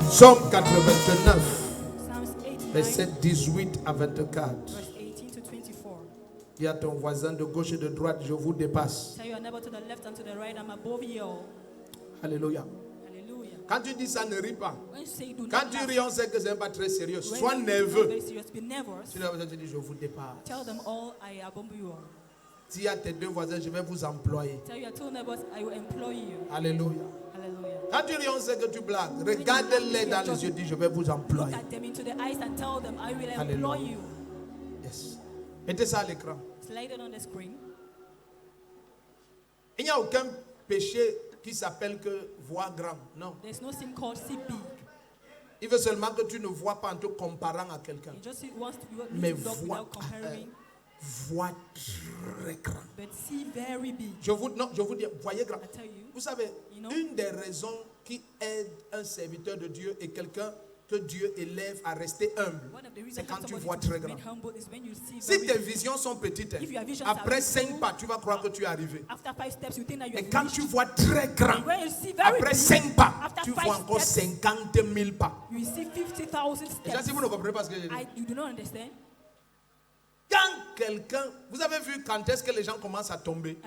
Psaume 89, verset 18 à 24. Dis à ton voisin de gauche et de droite, je vous dépasse. Alléluia. Quand tu dis ça, ne ris pas. Quand tu ris, on sait que ce n'est pas très sérieux. Sois nerveux. Tu leur dis, je vous dépasse. Dis à tes deux voisins, je vais vous employer. Alléluia. Quand tu ris, on sait que tu blagues. Regarde-les dans les yeux, dis, je vais vous employer. Alléluia. Yes. Mettez ça à l'écran. Il n'y a aucun péché qui s'appelle que voix grand. Non. Il veut seulement que tu ne vois pas en te comparant à quelqu'un. Mais voix très grand. Je vous dis, voyez grand. Vous savez, une des raisons qui aide un serviteur de Dieu et quelqu'un que Dieu élève à rester humble, c'est quand tu vois très grand. Si tes visions sont petites, après 5 pas, tu vas croire que tu es arrivé. Et quand tu vois très grand, après 5 pas, tu vois encore 50 000 pas. Déjà, si vous ne comprenez pas ce que je dis. Quand quelqu'un, vous avez vu quand est-ce que les gens commencent à tomber?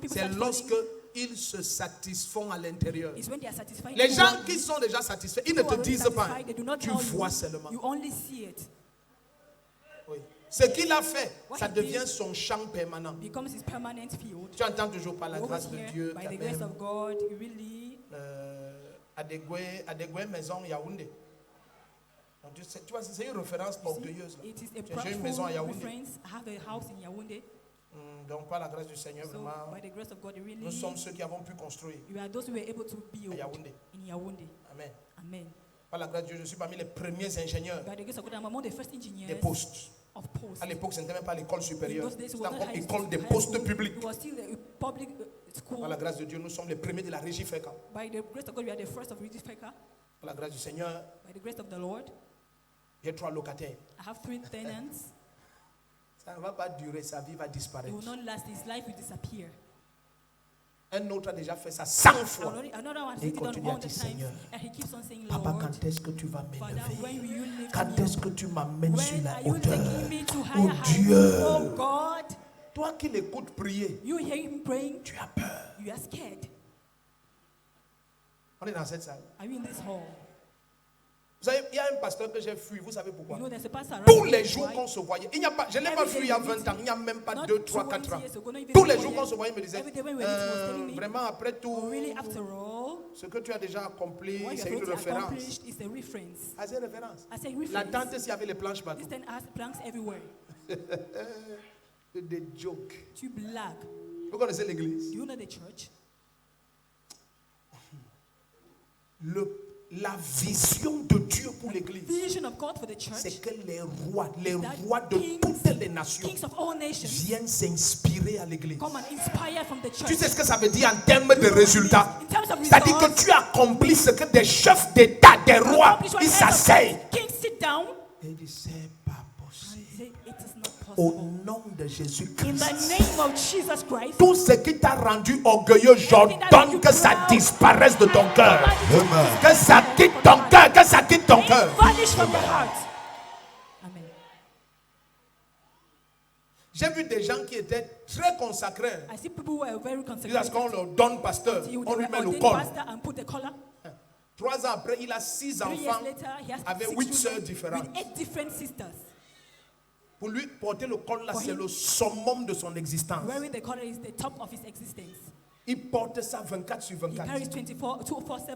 C'est lorsque ils se satisfont à l'intérieur. Les gens qui sont déjà satisfaits, ils ne te disent pas. Tu vois seulement. Oui. Ce qu'il a fait, ça devient son champ permanent. Tu entends toujours par la grâce de Dieu. Adegwe Maison Yaoundé. Tu vois, c'est une référence orgueilleuse. J'ai une maison à Yaoundé. Donc, par la grâce du Seigneur, vraiment, nous sommes ceux qui avons pu construire à Yaoundé. Amen. Par la grâce de Dieu, je suis parmi les premiers ingénieurs des postes. À l'époque, ce n'était même pas l'école supérieure. C'était encore l'école des postes publics. Par la grâce de Dieu, nous sommes les premiers de la régie FECA. Par la grâce du Seigneur, j'ai 3 locataires. Ça ne va pas durer, sa vie va disparaître. Un autre a déjà fait ça 100 fois. Et il continue à dire, Seigneur, Papa, quand est-ce que tu vas m'élever? Quand est-ce que tu m'amènes sur la hauteur? Oh Dieu, toi qui l'écoutes prier, tu as peur. On est dans cette salle. Vous savez, il y a un pasteur que j'ai fui, vous savez pourquoi? Tous les jours qu'on se voyait, je ne l'ai pas fui il y a 20 ans, il n'y a même pas 2, 3, 4 ans. Tous les jours qu'on se voyait, il me disait, vraiment après tout, ce que tu as déjà accompli, c'est une référence. Ah, c'est une référence. La tente, s'il y avait les planches partout. C'est des jokes. Vous connaissez l'église? La vision de Dieu pour l'église, c'est que les rois de toutes les nations viennent s'inspirer à l'église. Tu sais ce que ça veut dire en termes de résultats? C'est-à-dire que tu accomplis ce que des chefs d'État, des rois, ils s'asseyent. Et ils disent, c'est pas possible. Au nom de Jésus-Christ, tout ce qui t'a rendu orgueilleux, j'ordonne que ça disparaisse de ton cœur. Que ça quitte ton cœur, que ça quitte ton cœur. J'ai vu des gens qui étaient très consacrés. Parce qu'on leur donne pasteur, on lui met le col. 3 ans après, il a 6 enfants avec 8 sœurs différentes. Pour lui, porter le col là, c'est le summum de son existence. Il porte ça 24 sur 24.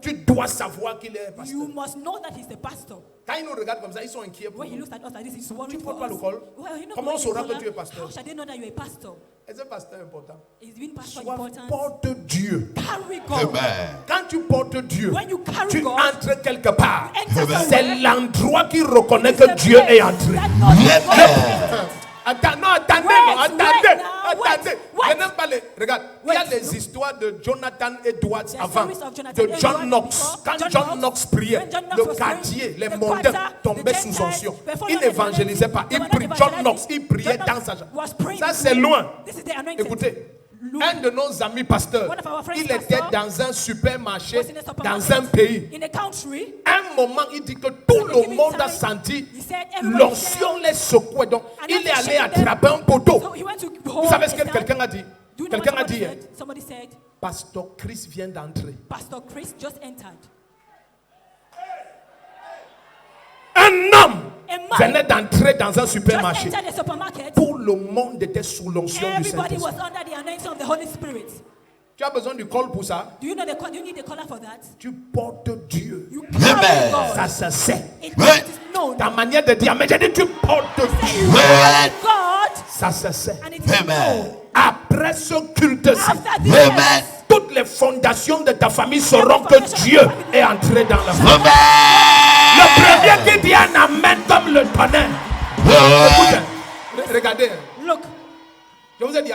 Tu dois savoir qu'il est pasteur. Quand ils nous regardent comme ça, ils sont inquiets pour nous. Tu ne portes pas le col. Comment on saura que tu es pasteur? Est-ce un pasteur important? Sois porte Dieu. Quand tu portes Dieu, tu entres quelque part. C'est l'endroit qui reconnaît que Dieu est entré. Attendez. Regarde, il y a les histoires de Jonathan Edwards avant, de John Knox. Quand John Knox priait, le quartier, les mondains tombaient sous son sion. Il n'évangélisait pas. Il priait, John Knox, il priait dans sa chambre. Ça, c'est loin. Écoutez, Un de nos amis pasteurs, il était dans un supermarché, dans un pays. Un moment, il dit que tout le monde a senti l'onction les secouer. Donc, il est allé attraper un poteau. Vous savez ce que quelqu'un a dit? Quelqu'un a dit, Pasteur Chris vient d'entrer. Pastor Chris just entered. Un homme venait d'entrer dans un supermarché. Tout le monde était sous l'onction du Saint-Esprit. Tu as besoin du col pour ça? Do you know you need a collar for that? Tu portes Dieu. Amen. Ça se sait. Ta manière de dire, mais j'ai dit tu portes Dieu. Ça se sait. Après ce culte-ci, toutes les fondations de ta famille sauront que Dieu est entré dans la famille. Le premier qui dit un amen comme le tonnerre. Écoutez, regardez. Look. Je vous ai dit,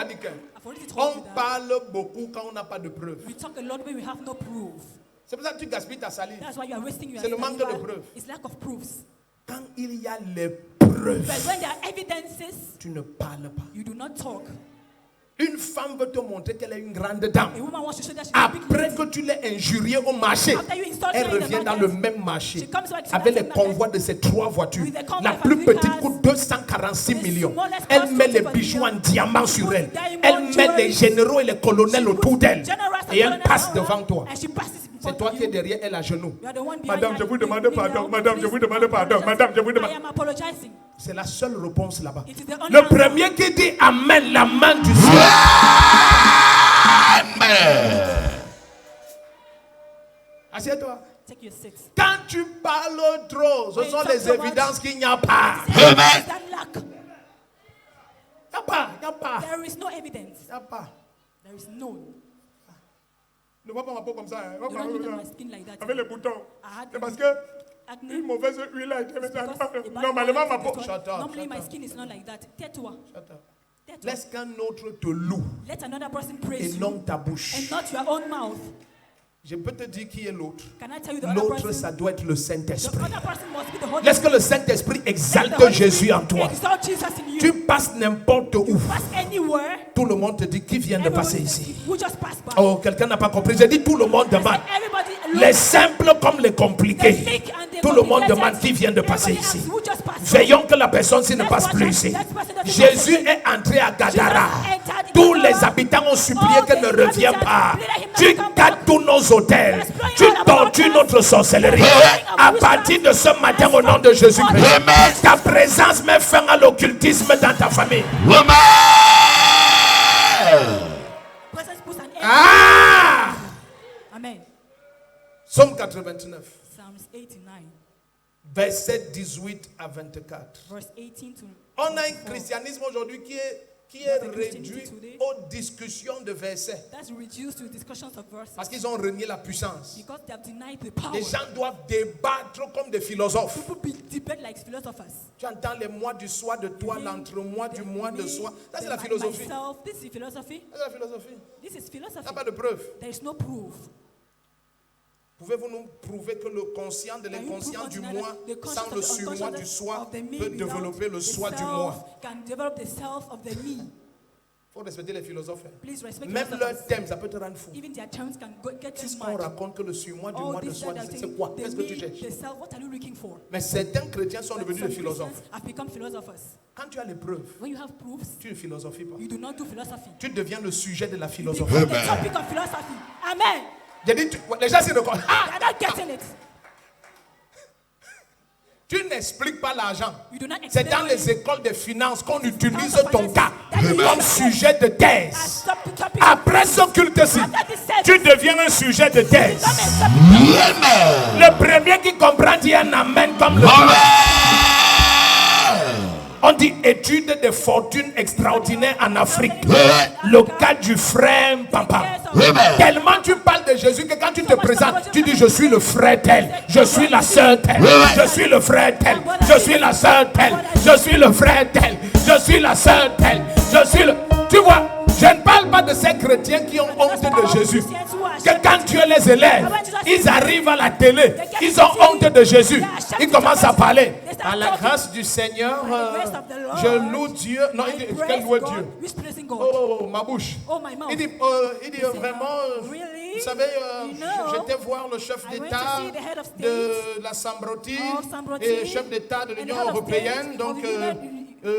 on parle beaucoup quand on n'a pas de preuves. We talk a lot when we have no proof. C'est pour ça que tu gaspilles ta salive. That's why you are wasting your C'est le manque de preuves. It's lack of proofs. Quand il y a les preuves, But when there are evidences, tu ne parles pas. you do not talk. Une femme veut te montrer qu'elle est une grande dame. A woman wants to show that she's Après que tu l'aies injuriée au marché, elle revient dans le même marché avec les convois de ces 3 voitures. La plus petite coûte 246 millions. Elle met les bijoux en diamant sur elle. Elle met les généraux et les colonels autour d'elle. Et elle passe devant toi. C'est toi qui es derrière elle à genoux. Madame, je vous demande pardon. Madame, je vous demande pardon. Madame, je vous demande. C'est la seule réponse là-bas. Le premier qui dit Amen, la main du ciel. Amen. Assieds-toi. Quand tu parles trop, ce sont les évidences qu'il n'y a pas. Amen. Il n'y a pas. Il n'y a pas. There is no evidence. Il n'y a pas. There is no. Ne vois pas ma peau comme ça. Hein. Avec les boutons. C'est parce que une mauvaise huile a été mise en. Normalement, ma peau. Normally, my skin is not like that. Tais-toi. Laisse qu'un autre te loue. Let another person praise et non ta bouche. And not your own mouth. Je peux te dire qui est l'autre. L'autre, ça doit être le Saint-Esprit. Laisse que le Saint-Esprit exalte Jésus en toi. Tu passes n'importe où. Tout le monde te dit qui vient de passer ici. Oh, quelqu'un n'a pas compris. J'ai dit tout le monde demande. Les simples comme les compliqués. Tout le monde demande qui vient de passer ici. Veillons que la personne-ci ne passe plus ici. Jésus est entré à Gadara. Tous les habitants ont supplié qu'elle ne revienne pas. Tu gâtes tous nos hôtels. Tu tortures notre sorcellerie. À partir de ce matin, au nom de Jésus-Christ, ta présence met fin à l'occultisme dans ta famille. Ah! Amen. Psaume 89. Psalms 89. Verset 18 à 24. Verse 18 to On a un christianisme aujourd'hui qui est réduit aux discussions de versets. Parce qu'ils ont renié la puissance. Les gens doivent débattre comme des philosophes. Tu entends les mois du soi de toi, l'entre-moi du mois de soi. Ça, c'est la philosophie. C'est la philosophie. Il n'y a pas de preuve. Pouvez-vous nous prouver que le conscient de l'inconscient du moi, sans le surmoi du soi, peut développer le soi du moi? Il faut respecter les philosophes. Même leur thème, ça peut te rendre fou. Qu'est-ce qu'on raconte que le surmoi du moi de soi, c'est quoi? Qu'est-ce que tu cherches? Mais certains chrétiens sont devenus des philosophes. Quand tu as les preuves, tu ne philosophies pas. Tu deviens le sujet de la philosophie. Amen. J'ai dit, les gens s'y reconnaissent. Tu n'expliques pas l'argent. C'est dans les écoles de finances qu'on utilise ton cas comme sujet de thèse. Après ce culte-ci, tu deviens un sujet de thèse. Le premier qui comprend dit un amen comme le On dit étude de fortune extraordinaire en Afrique. Le cas du frère Papa. Tellement tu parles de Jésus que quand tu te présentes, tu dis je suis le frère tel, je suis la sœur tel, je suis le frère tel, je suis la sœur tel, je suis le frère tel, je suis la sœur tel, je suis le... Tu vois, je ne parle pas de ces chrétiens qui ont honte de Jésus. Que quand Dieu les élève, ils arrivent à la télé, ils ont honte de Jésus. Il commence à parler. À la grâce du Seigneur, je loue Dieu. Non, il dit, quel louer Dieu? Oh, ma bouche. Il dit vraiment, vous savez, j'étais voir le chef d'État de la Sambroti et chef d'État de l'Union européenne. Donc,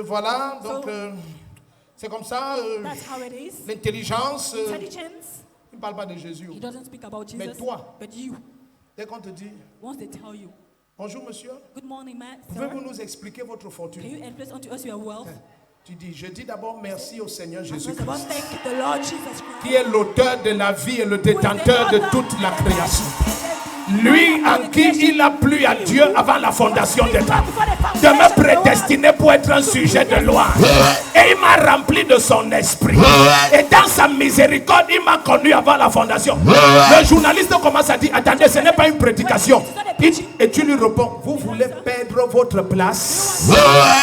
voilà. Donc, c'est comme ça. L'intelligence. Il ne parle pas de Jésus. Mais toi, dès qu'on te dit, bonjour monsieur, pouvez-vous nous expliquer votre fortune? Tu dis, je dis d'abord merci au Seigneur Jésus-Christ, qui est l'auteur de la vie et le détenteur de toute la création. Lui en qui il a plu à Dieu avant la fondation des temps de me prédestiner pour être un sujet de loi. Et il m'a rempli de son esprit. Et dans sa miséricorde, il m'a connu avant la fondation. Le journaliste commence à dire, attendez, ce n'est pas une prédication. Et tu lui réponds, vous voulez perdre votre place?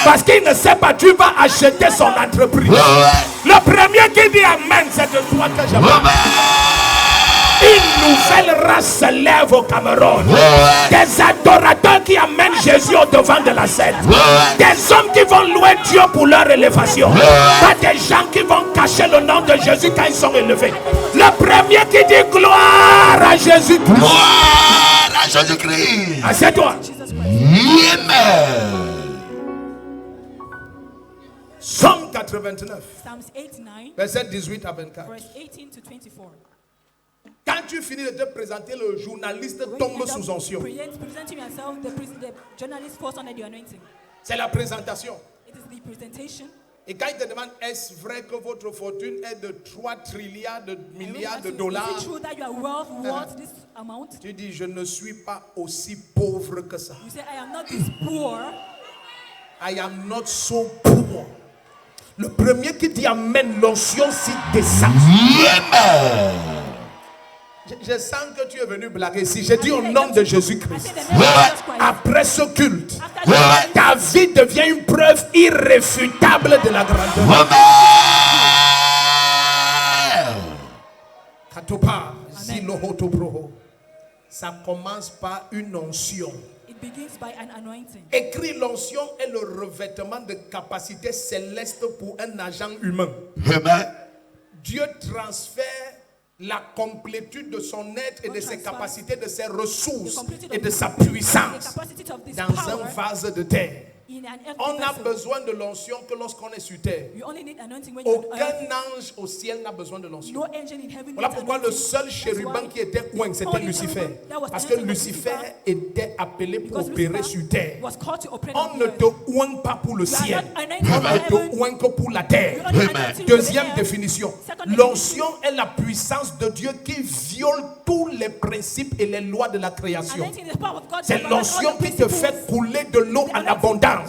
Parce qu'il ne sait pas, tu vas acheter son entreprise. Le premier qui dit amen, c'est de toi que je parle. Une nouvelle race se lève au Cameroun. Des adorateurs qui amènent Jésus au devant de la scène. Des hommes qui vont louer Dieu pour leur élévation. Pas des gens qui vont cacher le nom de Jésus quand ils sont élevés. Le premier qui dit gloire à Jésus. Gloire à Jésus-Christ. Assieds-toi. Amen. Psaume 89. Psalms 89. Verset 18 à 24. Verse 18 to 24. Quand tu finis de te présenter, le journaliste tombe sous onction. Presenting yourself, the journalist falls under the anointing. C'est la présentation. It is the presentation. Et quand il te demande, est-ce vrai que votre fortune est de 3 trilliards de milliards de dollars? Is it true that your wealth worth this amount? Tu dis, je ne suis pas aussi pauvre que ça. You say, I am not this poor. I am not so poor. Le premier qui dit amen, l'onction s'y descend. Je sens que tu es venu blaguer. Si j'ai dit au nom de Jésus-Christ, après ce culte, ta vie devient une preuve irréfutable de la grandeur. Ça commence par une onction. Écrit, l'onction est le revêtement de capacité céleste pour un agent humain. Dieu transfère la complétude de son être et de ses capacités, de ses ressources et de sa puissance dans un vase de terre. On a besoin de l'onction que lorsqu'on est sur terre. Aucun ange au ciel n'a besoin de l'onction. Voilà pourquoi le seul chérubin qui était oint, c'était Lucifer. Parce que Lucifer était appelé pour opérer sur terre. On ne te oint pas pour le ciel. On ne te oint que pour la terre. Deuxième définition. L'onction est la puissance de Dieu qui viole tous les principes et les lois de la création. C'est l'onction qui te fait couler de l'eau en abondance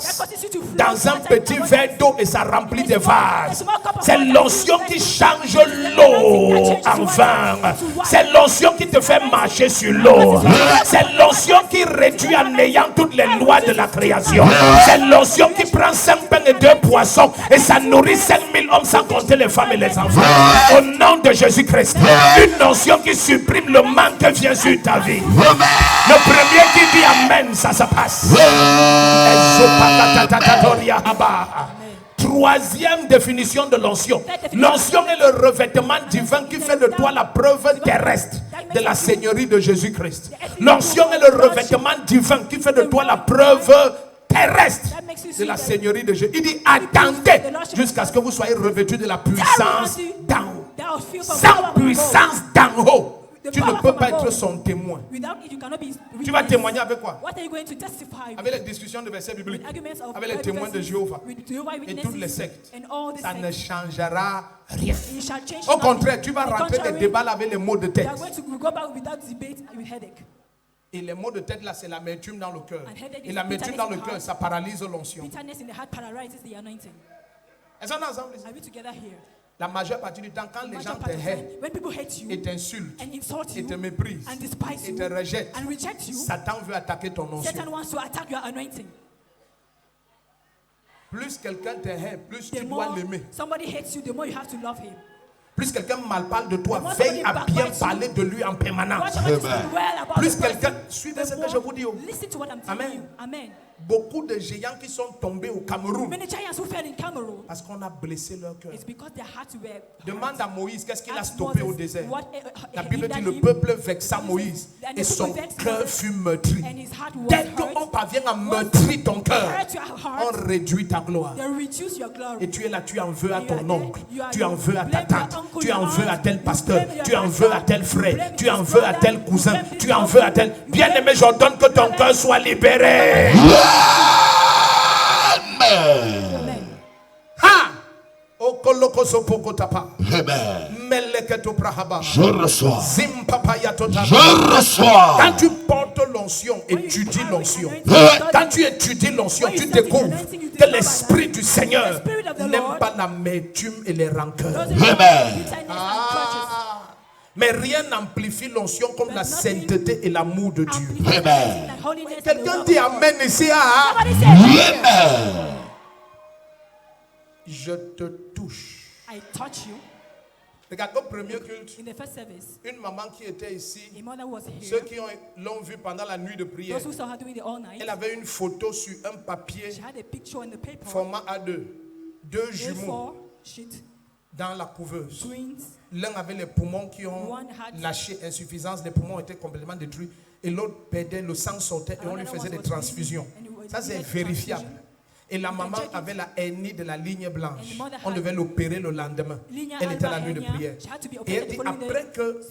dans un petit verre d'eau et ça remplit des vases. C'est l'onction qui change l'eau en vin. C'est l'onction qui te fait marcher sur l'eau. C'est l'onction qui réduit en néant toutes les lois de la création. C'est l'onction qui prend 5 pains et 2 poissons et ça nourrit 5000 hommes sans compter les femmes et les enfants. Au nom de Jésus-Christ, une onction qui supprime le manque qui vient sur ta vie. Le premier qui dit amen, ça se passe. Troisième définition de l'onction. L'onction est le revêtement divin qui fait de toi la preuve terrestre de la Seigneurie de Jésus-Christ. L'onction est le revêtement divin qui fait de toi la preuve terrestre de la Seigneurie de Jésus. Il dit attendez jusqu'à ce que vous soyez revêtus de la puissance d'en haut. Sans puissance d'en haut, tu ne peux pas être son témoin. Tu vas témoigner avec quoi? Avec les discussions de versets bibliques, avec les témoins de Jéhovah et toutes les sectes. Ça ne changera rien. Au contraire, tu vas rentrer des débats avec les mots de tête. Et les maux de tête là, c'est l'amertume dans le cœur. Et l'amertume dans le cœur, ça paralyse l'onction. Est-ce qu'on est ensemble ici? La majeure partie du temps, quand les gens te haïssent et t'insultent et te méprisent et te rejettent, Satan veut attaquer ton onction. Plus quelqu'un te hait, plus tu dois l'aimer. Plus quelqu'un mal parle de toi, veille à bien parler de lui en permanence. Plus quelqu'un... Suivez ce que je vous dis. Amen. Beaucoup de géants qui sont tombés au Cameroun parce qu'on a blessé leur cœur. Demande à Moïse qu'est-ce qu'il a stoppé au désert. La Bible dit le peuple vexa Moïse et son cœur fut meurtri. Dès qu'on parvient à meurtrir ton cœur, on réduit ta gloire. Et tu es là, tu en veux à ton oncle, tu en veux à ta tante, tu en veux à tel pasteur, tu en veux à tel frère, tu en veux à tel cousin, tu en veux à tel... Bien-aimé, j'ordonne que ton cœur soit libéré. Amen. Ha! Amen. Je reçois. Je reçois. Quand tu portes l'onction, étudie l'onction. Quand tu étudies l'onction, tu découvres que l'esprit du Seigneur n'aime pas l'amertume et les rancœurs. Amen. Mais rien n'amplifie l'onction comme la sainteté et l'amour de Dieu. Amen. Quelqu'un dit Amen ici. Amen. Je te touche. I touch you. Regarde, au premier culte, in the first service, une maman qui était ici, a mother was here. ceux qui l'ont vu pendant la nuit de prière, Those who saw her doing it all night, elle avait une photo sur un papier she had a picture on the paper, format A2, deux jumeaux A4 sheet, dans la couveuse. twins. L'un avait les poumons qui ont lâché, insuffisance, les poumons étaient complètement détruits, et l'autre perdait, le sang sortait et on lui faisait des transfusions. Ça c'est vérifiable. Et la maman avait la hernie de la ligne blanche. On devait l'opérer le lendemain. Elle était à la nuit de prière. Et elle dit après que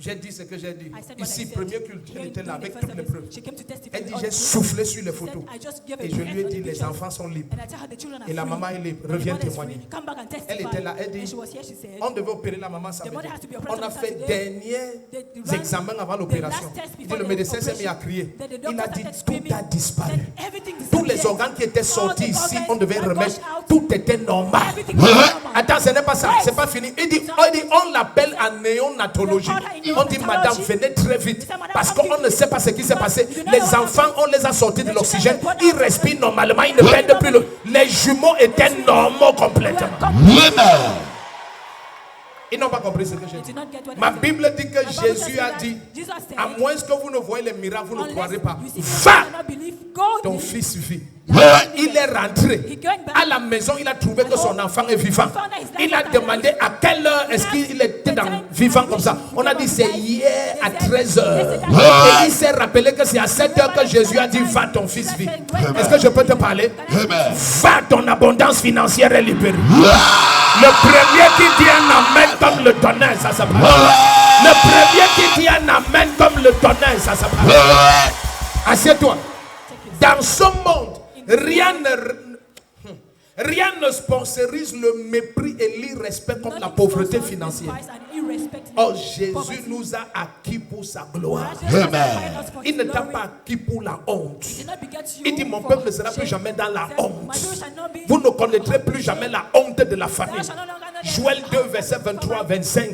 j'ai dit ce que j'ai dit. Ici, premier culte, elle était là avec toutes les preuves. Elle dit j'ai soufflé sur les photos. Et je lui ai dit les enfants sont libres. Et la maman est libre. Reviens témoigner. Elle était là. Elle dit on devait opérer la maman samedi. On a fait derniers examens avant l'opération. Le médecin s'est mis à crier. Il a dit tout a disparu. Tous les organes qui étaient sortis ici, on devait remettre. Tout était normal. Attends, ce n'est pas ça. C'est pas fini. Il dit on l'appelle en néonatologie. On dit madame venez très vite parce qu'on ne sait pas ce qui s'est passé. Les enfants on les a sortis de l'oxygène. Ils respirent normalement. Ils ne perdent plus les jumeaux étaient normaux complètement. Ils n'ont pas compris ce que j'ai dit. Ma Bible dit que Jésus a dit à moins que vous ne voyez les miracles, vous ne croirez pas. Va, ton fils vit. Il est rentré à la maison, il a trouvé que son enfant est vivant. Il a demandé à quelle heure est-ce qu'il était vivant comme ça. On a dit c'est hier à 13h. Et il s'est rappelé que c'est à 7h que Jésus a dit va, ton fils vit. Est-ce que je peux te parler? Va, ton abondance financière est libérée. Le premier qui dit un amen comme le tonnerre, ça s'appelle. Le premier qui dit un amen comme le tonnerre, ça s'appelle. Assieds-toi. Dans ce monde, rien ne sponsorise le mépris et l'irrespect comme la pauvreté financière. Oh, Jésus nous a acquis pour sa gloire. Il ne t'a pas acquis pour la honte. Il dit mon peuple ne sera plus jamais dans la honte. Vous ne connaîtrez plus jamais la honte de la famille. Joël 2 verset 23-25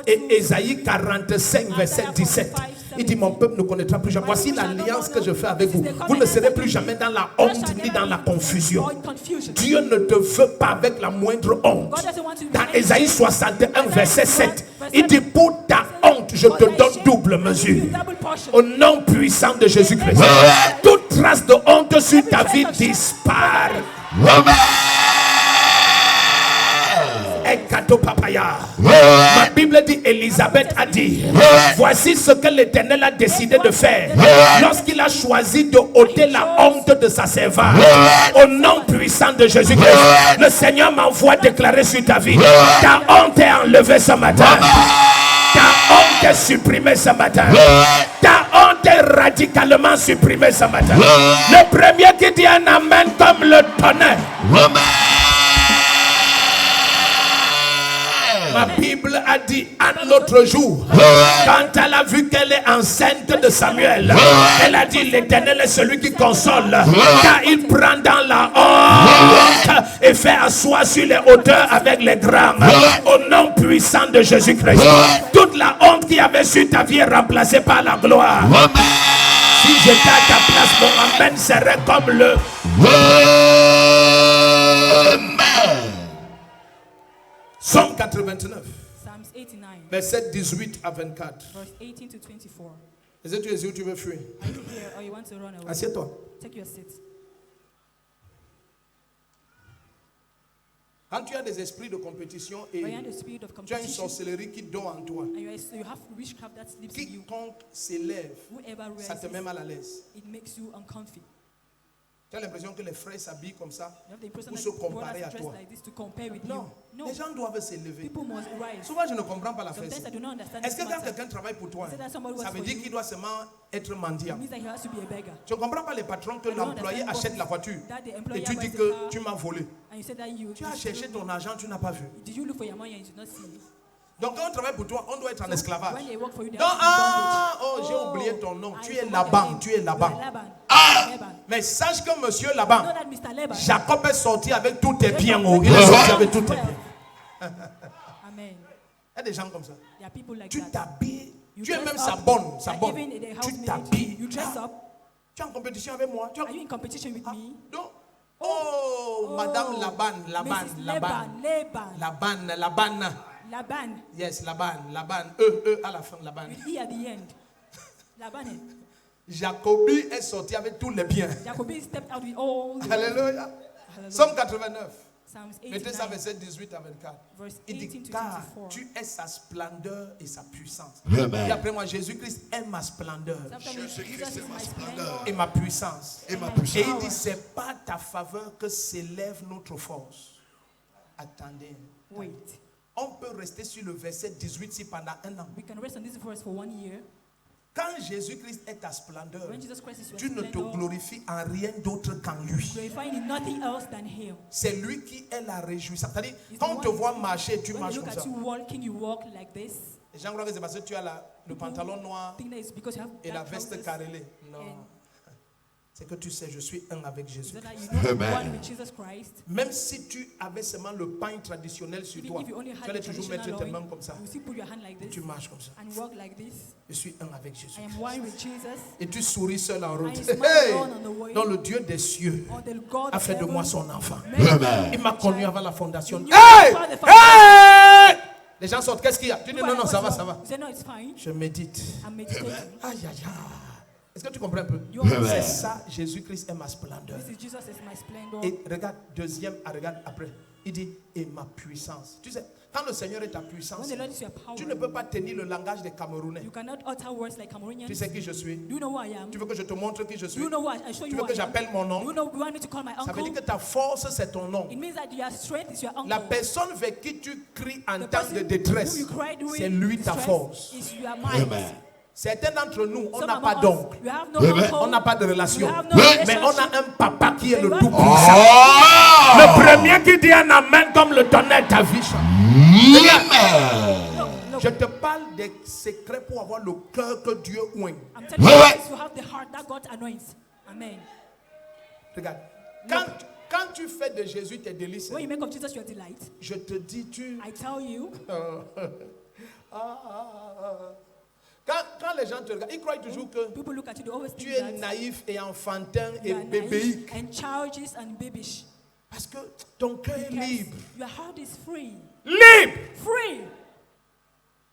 et Ésaïe 45 verset 17. Il dit mon peuple ne connaîtra plus jamais. Voici l'alliance que je fais avec vous. Vous ne serez plus jamais dans la honte ni dans la confusion. Dieu ne te veut pas avec la moindre honte. Dans Ésaïe 61 verset 7, il dit pour ta honte je te donne double mesure. Au nom puissant de Jésus-Christ, toute trace de honte sur ta vie disparaît. Ma Bible dit, Élisabeth a dit, voici ce que l'Éternel a décidé de faire lorsqu'il a choisi de ôter la honte de sa servante. Au nom puissant de Jésus-Christ, le Seigneur m'envoie déclarer sur ta vie, ta honte est enlevée ce matin. Ta honte est supprimée ce matin. Ta honte est radicalement supprimée ce matin. Le premier qui dit un amen comme le tonnerre. Ma Bible a dit un autre jour, quand elle a vu qu'elle est enceinte de Samuel, elle a dit l'Éternel est celui qui console, car il prend dans la honte et fait asseoir sur les hauteurs avec les grands. Au nom puissant de Jésus-Christ, toute la honte qui avait sur ta vie est remplacée par la gloire. Si j'étais à ta place, mon amen serait comme le Psaume 89. Psalms 89. Verset 18 à 24. Verse 18 to 24. Est-ce que tu es ici ou tu veux fuir? Are you here or you want to run away? Assieds-toi. Take your seat. Quand tu as des esprits de compétition et When you have the spirit of tu as une competition, sorcellerie qui dort en toi, and you have witchcraft that sleeps in you, quiconque s'élève, whoever ça te rises, met mal à l'aise. it makes you uncomfy. Tu as l'impression que les frères s'habillent comme ça You have the impression pour that se comparer à brothers dress toi. like this to compare with Non, you. No, les gens doivent s'élever. people must rise. Souvent, je ne comprends pas la Sometimes I fête. do not understand Est-ce this que quand matter. quelqu'un travaille pour toi, Say that somebody ça works veut for dire you, qu'il doit seulement être it mendiant? means that he has to be a beggar. Je ne comprends pas les patrons que I don't l'employé understand achète la voiture that the et employer tu dis buys the que car, tu m'as volé. and you say that you Tu as cherché ton argent, tu n'as pas vu. did you look for your money and you did not see it? Donc quand on travaille pour toi, on doit être en So esclavage. when they work for you, they Donc, have to be ah, bondage. oh, j'ai oublié ton nom. I Tu es forgot Laban, your name. tu es Laban. You are Laban. Laban. Mais sache que monsieur You know Laban, that Mr. Laban, Jacob est sorti avec tous tes biens. Jacob Oh. Il est went sorti out avec tous with tes wealth. biens. Amen. Il y a des gens comme ça. There are people like Tu that. t'habilles. You Tu es dress même up, sa bonne. Sa like bonne. even the Tu housemaid, t'habilles. you dress Ah, up. tu es en compétition avec moi. Tu es- Are you in competition with me? Donc, oh, Madame Laban, Laban, Mrs. Laban. Laban. Laban, Laban. Laban. Yes, Laban, Laban. À la fin, Laban. With E at the end. Laban. Jacobi est sorti avec tous les biens. Jacobi stepped out with all the Alléluia. Hallelujah. Somme 89. Psalms Mettez ça 89, verset 18 à 24. verse Il 18 dit, to car 24. tu es sa splendeur et sa puissance. Amen. Et après moi, Jésus-Christ est ma splendeur After me, Jesus is my splendor et ma puissance. Et ma and puissance. Et il power. dit, c'est par ta faveur que s'élève notre force. Attendez. Wait. On peut rester sur le verset 18 si pendant un an. We can rest on this verse for 1 year. Quand Jésus-Christ est ta splendeur, When Jesus Christ is your tu ne te splendor, glorifies en rien d'autre qu'en lui. glorifying in nothing else than Him. C'est lui qui est la réjouissance. C'est-à-dire, He's quand the on te one- voit marcher, tu When marches you look comme at ça. you walking, you walk like this. Les gens croient que c'est parce que tu as le pantalon noir Think that it's because you have et la dark veste trousers. carrelée. Non. And- C'est que tu sais, je suis un avec Jésus. So that you know Amen. one with Jesus Christ. Même si tu avais seulement le pain traditionnel sur Even toi, if you only tu had allais the toujours mettre traditional tes mains oil, comme ça. you still put your hand like Et this tu marches comme ça. and walk like this. Je suis un avec Jésus. I am one with Jesus. Et tu souris seul en route. And you smile Hey! alone on the way. Dans le Dieu des cieux Or the God a of fait de heaven moi son enfant. made Amen. Il m'a connu avant la fondation. He knew Hey! before the foundation. Hey! Les gens sortent, qu'est-ce qu'il y a? Tu dis non, non, ça va, ça va. You say no, it's fine. Je médite. I'm meditating. Aïe, aïe, aïe. Est-ce que tu comprends un peu? You understand? C'est ça, Jésus-Christ est ma splendeur. This is Jesus is my splendor. Et regarde, deuxième, regarde après. Il dit, et ma puissance. Tu sais, quand le Seigneur est ta puissance, When the Lord is your power, tu ne peux pas tenir le langage des Camerounais. you cannot utter words like Cameroonians. Tu sais qui je suis? Do you know who I am? Tu veux que je te montre qui je Do suis? you know what I show Tu you veux who que I am? j'appelle mon Do nom? you know you want me to call my Ça veut uncle? dire que ta force, c'est ton nom. It means that your strength is your uncle. La personne vers qui tu cries en The temps person de détresse, who you cry during c'est lui ta distress force. is your mind. Amen. Certains d'entre nous, on Some n'a pas among us, d'oncle, we have no Amen. uncle, on n'a pas de relation, we have no mais on relationship. a un papa qui est le We tout have- puissant. Oh! Le premier qui dit un amen comme le tonnerre, ta vie change. Amen. Look, Je te parle des secrets pour avoir le cœur que Dieu oint. I'm telling you, Ouais. this, you have the heart that God anoints. Amen. Regarde, quand tu fais de Jésus tes délices, When you make of Jesus your delight, je te dis, I tell you, Quand les gens te regardent, ils croient toujours que people look at you, they always tu think es that naïf et enfantin et you are bébéique. naive and childish and babyish. Parce que ton cœur est Because libre. your heart is free. Libre! Free.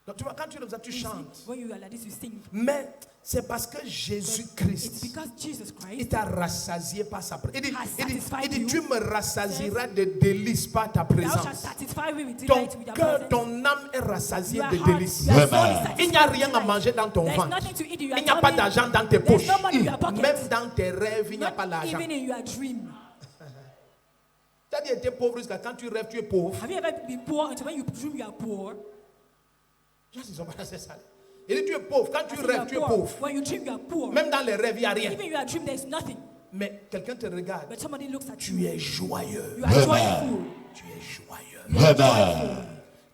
Donc tu vois, quand tu es comme ça, tu You see, chantes. when you are like this, you sing. Mais c'est parce que It's Jésus-Christ, because Jesus il Christ t'a rassasié par sa présence. has satisfied Il dit, you. tu me rassasieras de délices par ta thou shalt présence. satisfy me with Ton delight with your cœur, presence. ton âme est rassasiée Your de heart, délices. your soul is Amen. satisfied Il n'y a with rien à delight. manger dans ton There's ventre. nothing to eat in your Il n'y a pas tummy. d'argent dans tes There's poches. no money in your pocket. Même dans tes rêves, il n'y a Not pas d'argent. even in your dream. Tu as dit été pauvre jusqu'à quand tu rêves, tu es pauvre. Have you ever been poor until when you dream you are poor? Les gens, ils sont pas assez salés. Il dit tu es pauvre. Quand tu I said rêves, tu es you are poor. pauvre. When you dream you are poor. Même dans les rêves, il n'y a rien. Even in your dream there is nothing. Mais quelqu'un te regarde. But somebody looks at Tu you. es joyeux. You are joyful. Tu es joyeux. You are Amen. joyful.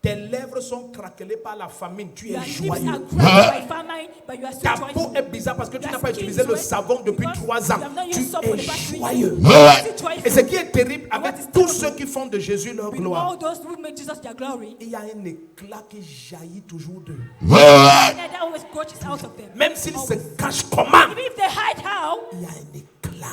Tes lèvres sont craquelées par la famine. Tu Your es lips are joyeux. cracked by famine, but you are still Ta joyful. peau est bizarre parce que tu Your n'as pas skin utilisé is le wet savon depuis because 3 ans. you have not Tu used soap for es the past 3 joyeux. years. You are still joyful. Et ce qui est terrible And what avec is tous terrible ceux qui font de Jésus leur with gloire, all those who make Jesus their glory, il y a un éclat qui jaillit toujours d'eux. and that always gushers out of them. Même s'ils se Always. cachent comment, Even if they hide how, il y a un éclat.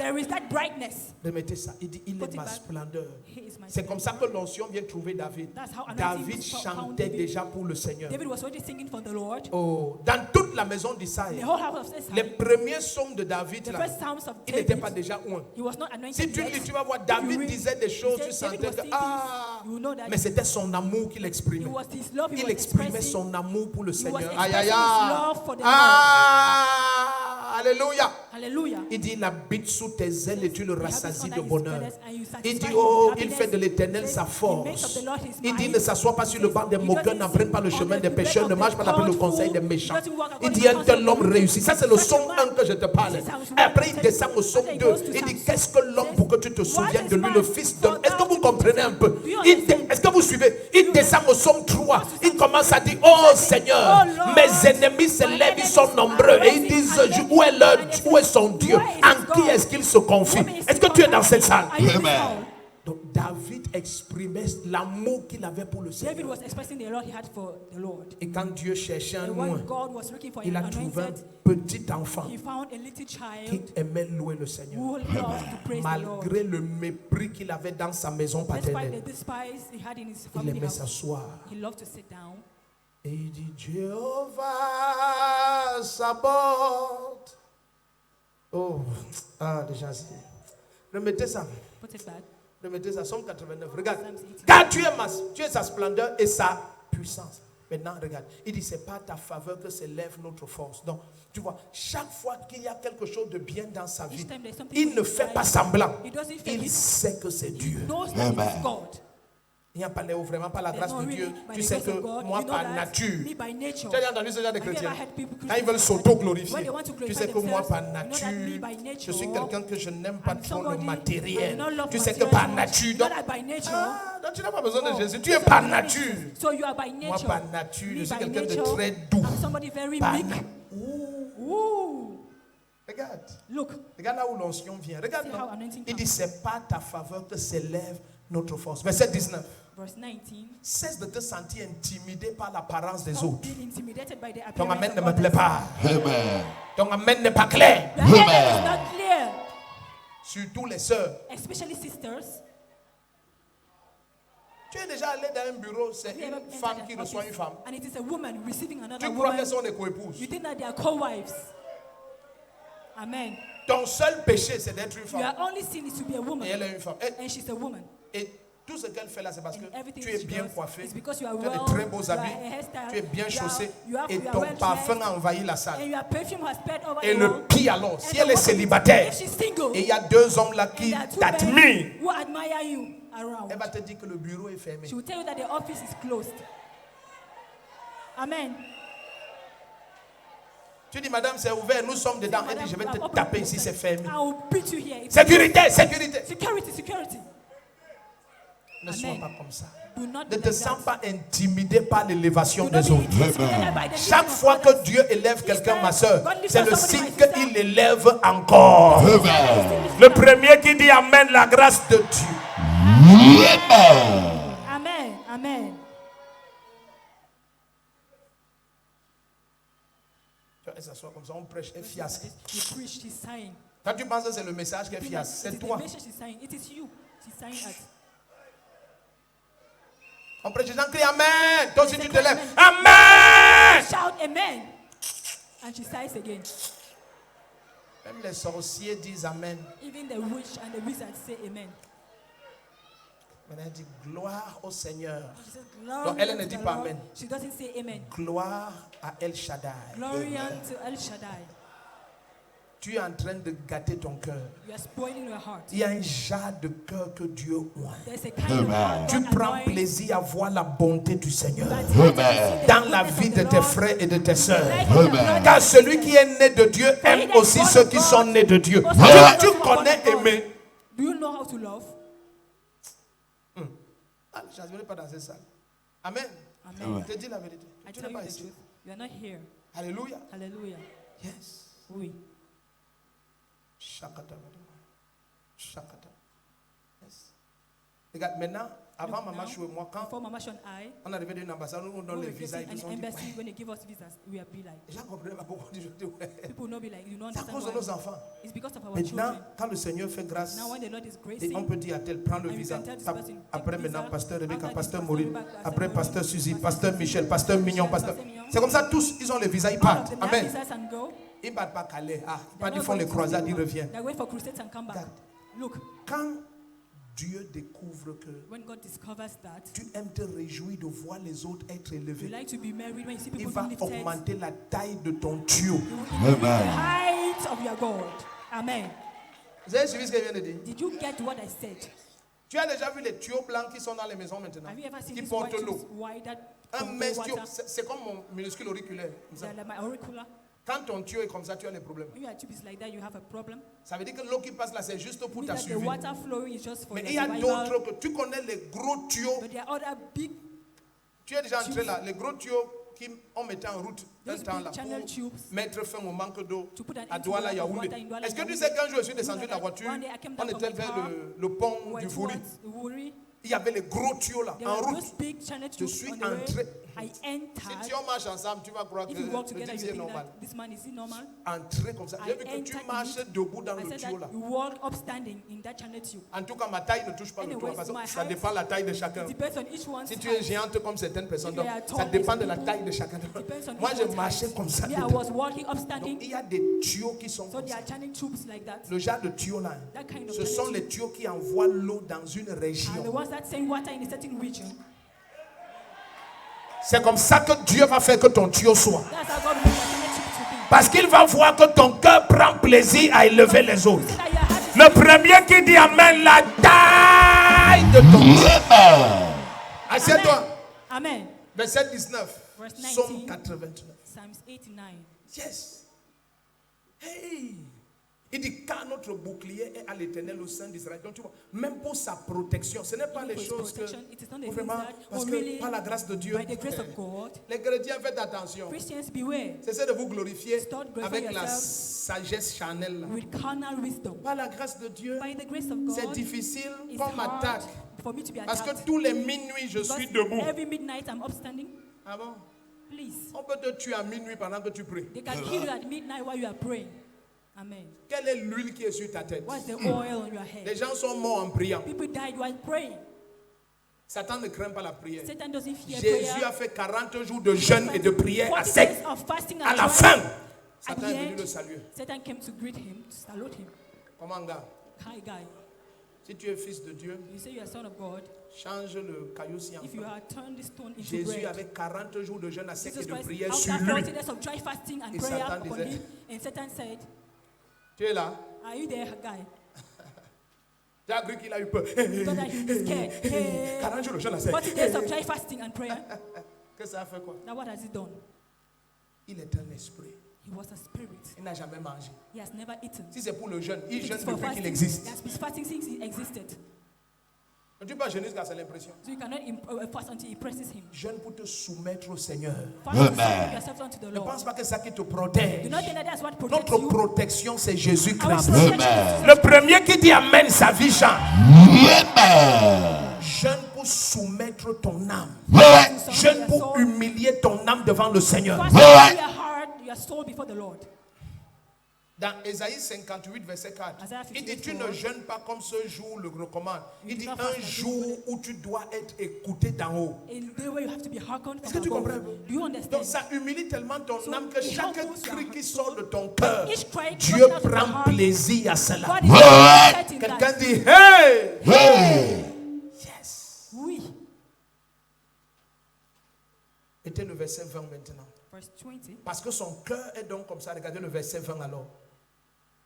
there is that brightness. Remettez ça. Il dit, il Put est it ma back. splendeur. He is my C'est comme ça que l'onction vient trouver David. That's how anointing David found chantait David. déjà pour le Seigneur. David was already singing for the Lord. Oh, dans toute la maison d'Isaïe, The whole house of les Israel, premiers psaumes de David, the là, first psalms of il n'était David, pas déjà un. he was not anointed Si tu yet. lis, tu vas voir, If David you read, disait des choses, tu David sentais was que, saying ah, things, you know that mais c'était son amour qu'il it exprimait. was his love he Il was exprimait expressing. son amour pour le He was Seigneur. expressing Aïe, aïe, his aïe. love for the Ah, alléluia. Hallelujah. Il dit, il habite sous tes ailes et tu le He habits rassasies under de his bonheur. feathers and you satisfy Il dit, him oh, with il happiness. fait de l'Éternel He sa makes force. of the Lord his Il dit, might. ne s'assoit pas sur le banc des moqueurs, n'apprenne pas le chemin des pécheurs, ne marche pas d'après le conseil des méchants. Il dit, un tel homme réussit. Ça, c'est le psaume 1 que je te parle. Et après, il descend au psaume 2. Il dit, qu'est-ce que l'homme pour que tu te souviennes de lui, le fils d'homme? Est-ce que vous comprenez un peu? Est-ce que vous suivez? Il descend au psaume 3. Il commence à dire, oh Seigneur, mes ennemis se lèvent, ils sont nombreux. Et ils disent, où est son Dieu? En qui est-ce qu'il se confie? Est-ce que tu es dans cette salle? Amen. Donc David exprimait l'amour qu'il avait pour le David Seigneur. was expressing the love he had for the Lord. Et quand Dieu cherchait un And loin, when God was looking for il an a trouvé un anointed, petit enfant he found a little qui child aimait louer le Seigneur. who loved to praise the Lord. Malgré le mépris qu'il avait dans sa maison Despite paternelle, the despise he had in his il family aimait house, s'asseoir. he loved to sit down. Et il dit, Jéhovah Sabaoth. Oh, déjà, remettez ça. Put it back. Remettez ça, Somme 89. Regarde. Psalms 89. Car tu es sa splendeur et sa puissance. Maintenant, regarde. Il dit, c'est pas ta faveur que s'élève notre force. Donc, tu vois, chaque fois qu'il y a quelque chose de bien dans sa vie, Each time there's something il ne good in fait his pas life, semblant. he doesn't fake Il it. sait que c'est He Dieu. knows that it is God. Il n'y a pas vraiment pas la grâce There's de no Dieu. really, by Tu the sais grace que of God, moi, you know par that nature, me by nature. tu as déjà entendu ce genre de Have you chrétiens? ever heard people Quand ils veulent crucify s'auto-glorifier, when they want to tu glorify sais que moi, par themselves, you know that me by nature, nature, je suis quelqu'un que je n'aime pas I'm trop le somebody, I matériel. do not love Tu sais que material par so much. nature, You know donc, that by nature. donc tu n'as pas besoin de Oh, Jésus. Tu es so par you don't need nature. Jesus. So you are by nature. Moi, par nature, Me je suis by quelqu'un de nature, très doux. I'm somebody very Par meek. Ooh. Regarde. Look. Regarde là où l'onction vient. Regarde. See how anointing Il dit, comes. c'est pas ta faveur que s'élève notre force. Verset 19. Verse 19. Cesse de te sentir intimidé par l'apparence des Stop autres. being intimidated by the Ton appearance amen of ne me others. plaît pas. Amen. Ton amen n'est pas clair. Your heaven is not clear. Surtout les sœurs. Especially sisters. Tu es déjà allé dans un bureau, c'est Have you ever une entered femme an qui reçoit une office femme. and it is a woman receiving another Tu crois woman? qu'elles sont des coépouses. You think that they are co-wives. Amen. Ton seul péché, c'est d'être une Your femme. only sin is to be a woman. Et elle est une femme. And she's a woman. Et tout ce qu'elle fait là, c'est parce que And everything tu es she bien does coiffé, is because you are tu as de well, très beaux you are habits, a hairstyle, tu es bien you are- chaussé you are et well ton dressed, parfum a envahi la and salle. your perfume has spread over Et the le world. pire alors, And si the elle est worst is, célibataire if she's single, et il y a deux hommes là and qui there are two t'admirent, men who admire you around, elle va te dire que le bureau est fermé. she will tell you that the office is closed. Amen. Tu dis, madame, c'est ouvert, nous sommes dedans. Elle dit, je vais te taper ici, c'est fermé. I will beat you here. Sécurité, sécurité. Security, security. Ne sois Amen. pas comme ça. Do not Ne be te like sens that. pas intimidé par l'élévation Do not des be autres. intimidated by the Chaque lifting of fois que others. Dieu élève quelqu'un, ma soeur, God lifts c'est le somebody, signe my sister. qu'il élève encore. Amen. Le premier qui dit Amen, la grâce de Dieu. Amen. Amen. Elle s'assoit comme ça, on prêche, elle fiasque. You preach, she's sighing. Quand tu penses que c'est le message qu'elle It fiasque, is c'est the toi. message she's sighing. It is you. She's sighing at. On prêche, les gens crient Amen. Toi aussi tu te lèves. Amen. Amen. Shout amen. And she sighs again. Même les sorciers disent Amen. Even the witch and the wizard say amen. Mais elle dit gloire au Seigneur. She says, glory Donc, elle unto ne dit the pas Lord. amen. She doesn't say amen. Gloire à El Shaddai. Glory unto El Shaddai. Tu es en train de gâter ton cœur. You are spoiling your heart. Il y a un genre de cœur que Dieu oint. There's a kind of heart Tu God prends anoints plaisir à voir la bonté du Seigneur that you can see the dans la goodness vie of de the tes Lord. frères et de tes sœurs. Like the blood Car of celui Jesus. qui est né de Dieu aime aussi ceux qui sont nés de Dieu. Also, Tu those who are connais born of God. aimer. Do you know how to love? Ah, je ne pas dans cette salle. Amen. Amen. Je te dis la vérité. I Tu tell n'es you pas the ici. truth. You are not here. Alléluia. Hallelujah. Yes. Oui. Shakata. Shakata. Yes. Regarde, maintenant, Avant Maman Chou et moi, quand Before Mama Chou and I, on arrivait d'une ambassade, on nous donne les visas et tout ça. an embassy, when they give us visas, we are be like. Les gens comprenaient pas pourquoi on dit ouais. People will not be like, you don't C'est à understand cause de nos enfants. It's because of our Maintenant, children. quand le Seigneur fait grâce, Now when the Lord is et gracing, on peut dire à tel, prends le and you visa. can tell this Tape. person, take Après visa. maintenant, pasteur Rebecca, After pasteur this, Maureen, Pasteur Rebecca, après Pasteur pasteur Suzy, Maureen, pasteur Pasteur Michel, Suzy, pasteur Mignon, Pasteur pasteur. Mignon. C'est comme ça, tous, ils ont les visas, ils All of partent. them have Amen. visas and go. Ils ne battent pas Calais. Ah, They're ils not font going les to croisades, stay ils over. reviennent. They wait for crusades and come back. Regarde. Look, Quand Dieu découvre que when God discovers that, tu aimes te réjouir de voir les autres être you élevés, like to be married, when you see il people va being lifted, augmenter la taille de ton tuyau. you will increase the height of your God. Amen. Vous avez suivi ce que je viens de dire? Did you get what I said? Tu as déjà vu les tuyaux blancs qui sont dans les maisons maintenant, Have you ever seen qui this portent white l'eau. tubes wide that Un control mince tuyau, water? c'est comme mon minuscule auriculaire. Comme ça. They're like my auricular. Quand ton tuyau est comme ça, tu as des problèmes. When your tube is like that, you have a problem. Ça veut dire que l'eau qui passe là, c'est juste pour Means ta that the suivi. water flowing is just for Mais your il y a survival. d'autres que tu connais les gros tuyaux. But there are other big, Tu es déjà entré là, les gros tuyaux qu'on mettait en route un those temps big là channel pour tubes mettre fin au manque d'eau to put an à end to Douala the lack of Yaoundé. water in Douala Est-ce que tu Yaoundé. sais quand je suis descendu de la That voiture, one day I came on down from était my vers car, le pont we were du Vouri. towards Wuri. Il y avait les gros tuyaux là, There en were route. those big channel Je tubes suis on the way. entré. I Si entered. tu en marches ensemble, tu vas croire que If we walk le together, type you c'est think normal. that this man is he normal? Entré comme ça. I J'ai vu que tu entered marches in it. debout dans I le said tuyau là. that you walk upstanding in that channel tube. En tout cas, ma taille ne touche pas le Anyways, toit parce que my ça height- dépend de la taille de chacun. It depends on each one's Si tu es height. géante comme certaines personnes, If you donc, are tall ça dépend de la people, taille de chacun. Depends on Moi, each je one's marchais height. comme ça. Me, I dedans. was walking Donc, upstanding. il y a des tuyaux qui sont So comme there ça. are channel tubes like that. Le genre de tuyaux là, That kind of ce sont channel les tuyaux qui envoient l'eau dans une And the région. ones that send water in a certain region. C'est comme ça que Dieu va faire que ton tuyau soit. That's how God will make your channel tube to be. Parce qu'il va voir que ton cœur prend plaisir à élever les autres. So that your heart is Le premier qui dit Amen, la taille de ton tuyau. Assieds-toi. Amen. Verset 19. Verse Psaume 19. 89. Psalms 89. Yes. Hey. Il dit quand notre bouclier est à l'Éternel au sein d'Israël. Donc tu vois, même pour sa protection, ce n'est pas Even les for his choses que protection, it is not the vraiment, things that, parce oh, que really, par la grâce de Dieu, by the grace of God, les chrétiens faites attention. Christians beware Cessez de vous glorifier Start glorifying avec la yourself sagesse charnelle. là. with carnal wisdom. Par la grâce de Dieu, By the grace of c'est God, difficile it's qu'on m'attaque. hard for me to be Parce que attacked. tous les minuit, je suis Because debout. every midnight I'm upstanding. Ah bon? Please. On peut te tuer à minuit pendant que tu pries. They can kill you at midnight while you are praying. Amen. Quelle est l'huile qui est sur ta tête? What's the oil on your head? Les gens sont morts en priant. People died while praying. Satan ne craint pas la prière. Satan doesn't fear Jésus prayer. a fait 40 jours de jeûne et de prière à 40 sec. days of fasting À and la prayer. fin, At Satan the est venu end, le saluer. Satan came to greet him, to salute him. Comment, gars? Hi, guy. Si tu es fils de Dieu, You say you are son of God. change le caillou si en If you pain. are turned this stone into Jésus bread. avait 40 jours de jeûne à sec et Jesus de Christ, prière after sur 40 lui. days of dry fasting and Et prayer Satan upon disait, him, and Satan said, Tu es là? are you there, guy? J'ai cru qu'il a eu peur. So that he was scared. Hey. 40 jours de jeûne à sec. 40 days of dry fasting and prayer. Que ça a fait quoi? Now what has he done? Il est un esprit. He was a spirit. Il n'a jamais mangé. He has never eaten. Si c'est pour le jeûne, il If it jeûne is for depuis qu'il fasting, existe. he has been fasting since he existed. Tu peux pas jeûner jusqu'à c'est l'impression. So you cannot fast until he presses him. Jeûne pour te soumettre au Seigneur. Fast to submit yourself unto the Ne Lord. pense pas que c'est ça qui te Do protège. not think that that's what protects Notre you. protection, c'est Our Jésus-Christ. protection is Le premier qui dit Amen, sa vie change. Jeûne pour soumettre ton âme. Jeûne pour humilier ton âme devant le Seigneur. fast to your heart, your soul before the Lord. Dans Ésaïe 58, verset 4, Isaiah il dit 58, tu ne jeûnes pas comme ce jour le recommande. Il dit do not un fast like jour où tu dois être écouté d'en haut. In the way you have to be hearkened Est-ce from que tu comprends? above. Do you understand? Donc ça humilie tellement ton So âme que it chaque humbles your cri heart. qui sort de ton cœur, Each cry Dieu comes out of your prend heart. plaisir à cela. God is delighted in Quelqu'un that. dit hey! Yes. Oui. Était le verset 20 maintenant. Verse 20. Parce que son cœur est donc comme ça. Regardez le verset 20 alors.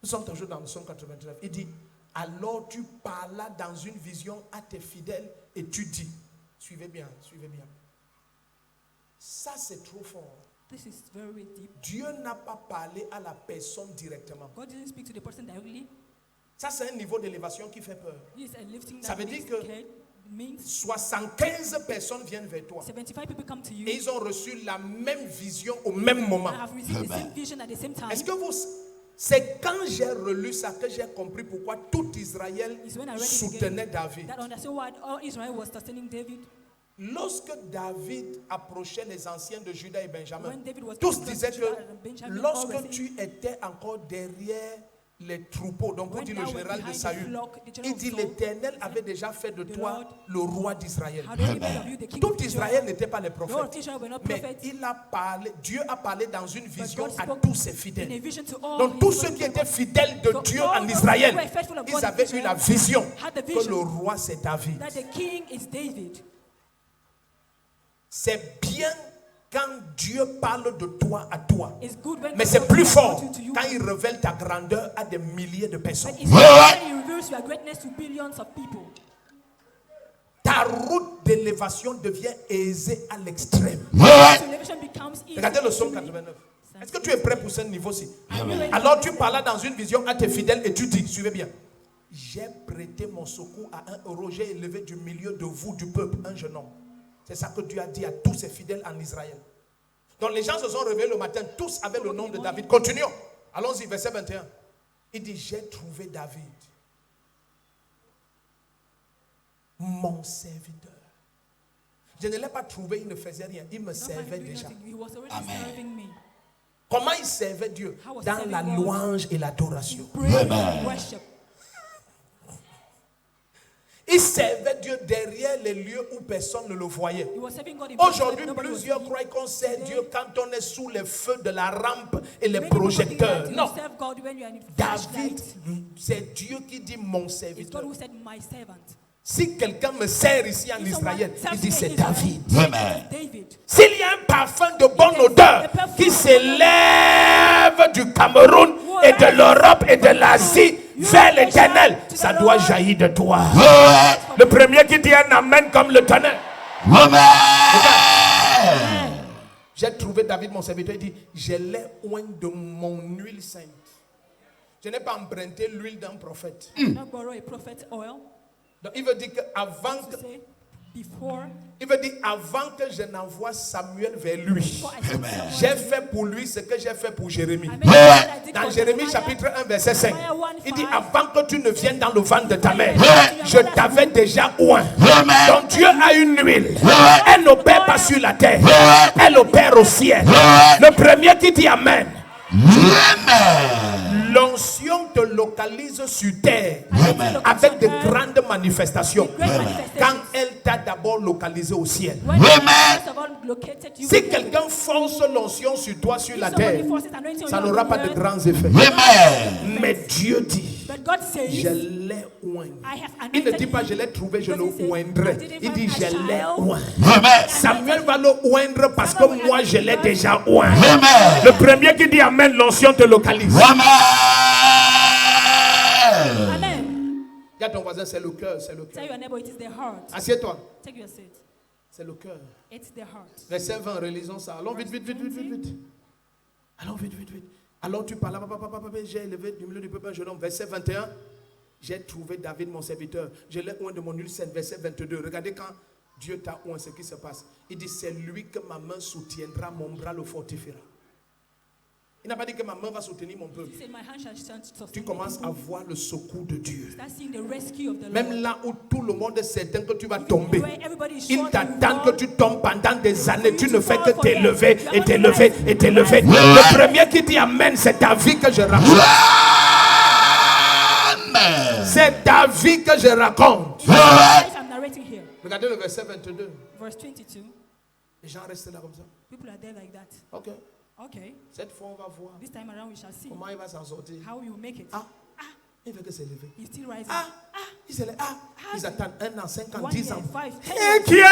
Nous sommes toujours dans le psaume 89. Il dit, alors tu parlas dans une vision à tes fidèles et tu dis, suivez bien, suivez bien. Ça c'est trop fort. This is very deep. Dieu n'a pas parlé à la personne directement. God didn't speak to the person directly. Ça c'est un niveau d'élévation qui fait peur. This is a lifting Ça that veut dire makes que scared. Means 75 personnes viennent vers toi. 75 people come to you Et ils ont reçu la même vision au même moment. and have received the same vision at the same time. Est-ce que vous C'est quand j'ai relu ça que j'ai compris pourquoi tout Israël soutenait David. Lorsque David approchait les anciens de Juda et Benjamin, tous disaient que lorsque tu étais encore derrière les troupeaux, donc on dit le général de Saül, il dit l'Éternel avait déjà fait de toi le roi d'Israël. Tout Israël n'était pas les prophètes, mais Dieu a parlé dans une vision à tous ses fidèles. Donc tous ceux qui étaient fidèles de Dieu en Israël, ils avaient eu la vision que le roi c'est David. C'est bien quand Dieu parle de toi à toi, mais c'est plus fort quand il révèle ta grandeur à des milliers de personnes. Ta route d'élévation devient aisée à l'extrême. Regardez le psaume 89. Est-ce que tu es prêt pour ce niveau-ci? Alors tu parles dans une vision à tes fidèles et tu dis, suivez bien, j'ai prêté mon secours à 1 euro, j'ai élevé du milieu de vous, du peuple, un jeune homme. C'est ça que Dieu a dit à tous ses fidèles en Israël. Donc les gens se sont réveillés le matin, tous avaient le nom de David. Continuons. Allons-y, verset 21. Il dit, j'ai trouvé David, mon serviteur. Je ne l'ai pas trouvé, il ne faisait rien. Il me servait déjà. Amen. Comment il servait Dieu? Dans la louange et l'adoration. Il servait Dieu derrière les lieux où personne ne le voyait. Aujourd'hui, plusieurs croient qu'on sert Dieu quand on est sous les feux de la rampe et les projecteurs. Non. David, c'est Dieu qui dit mon serviteur. Si quelqu'un me sert ici en Israël, il dit c'est David. S'il y a un parfum de bonne odeur qui s'élève du Cameroun et de l'Europe et de l'Asie vers l'Éternel, ça doit jaillir de toi. Le premier qui dit un amen comme le tonnerre. J'ai trouvé David mon serviteur, il dit, je l'ai oint de mon huile sainte. Je n'ai pas emprunté l'huile d'un prophète. Donc il veut dire qu'avant que je n'envoie Samuel vers lui, j'ai fait pour lui ce que j'ai fait pour Jérémie. Dans Jérémie chapitre 1 verset 5, il dit avant que tu ne viennes dans le ventre de ta mère, je t'avais déjà oint. Donc Dieu a une huile. Elle n'opère pas sur la terre, elle opère au ciel. Le premier qui dit amen. L'onction te localise sur terre avec de grandes manifestations quand elle t'a d'abord localisé au ciel. Si quelqu'un force l'onction sur toi sur la terre, ça n'aura pas de grands effets. Mais Dieu dit, je l'ai oint. Il ne dit pas je l'ai trouvé, je le oindrai. Il dit je l'ai oint. Samuel va le oindre parce que moi je l'ai déjà oint. Le premier qui dit amen, l'onction te localise. Amen. Il y a ton voisin, c'est le cœur, c'est le cœur. Assieds-toi. C'est le cœur. Verset 20, relisons ça. Allons vite. Allons vite. Alors tu parles, j'ai élevé du milieu du peuple un jeune homme. Verset 21, j'ai trouvé David mon serviteur. Je l'ai oint de mon huile sainte. Verset 22, regardez quand Dieu t'a oint, ce qui se passe. Il dit, c'est lui que ma main soutiendra, mon bras le fortifiera. Il n'a pas dit que ma main va soutenir mon peuple. Tu commences à voir le secours de Dieu. Même là où tout le monde est certain que tu vas tomber, il t'attend que tu tombes pendant des années. Tu ne fais que t'élever. Le premier qui dit amen, c'est ta vie que je raconte. C'est ta vie que je raconte. Regardez le verset 22. Les gens restent là comme ça. Ok. Okay. Cette fois, on va voir. This time around, we shall see comment il va s'en sortir. How you make it. Il veut que s'élever. He's still rising. Il s'élève. Ils attendent 1 an, 5 ans, 10 ans. 5, 10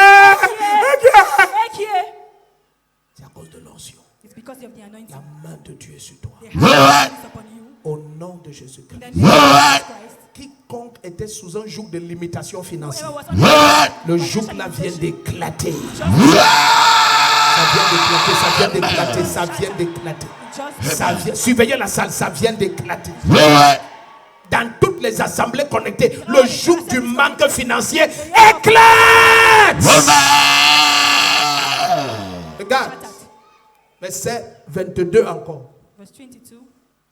C'est à cause de l'onction. It's because of the anointing. La main de Dieu est sur toi. The hand is upon you. Au nom de Jésus-Christ. In the name of Christ. Quiconque était sous un joug de limitation financière, le joug là vient d'éclater. Ça vient d'éclater. Surveillez la salle, ça vient d'éclater. Dans toutes les assemblées connectées, le joug du manque financier éclate. Regarde, verset 22 encore.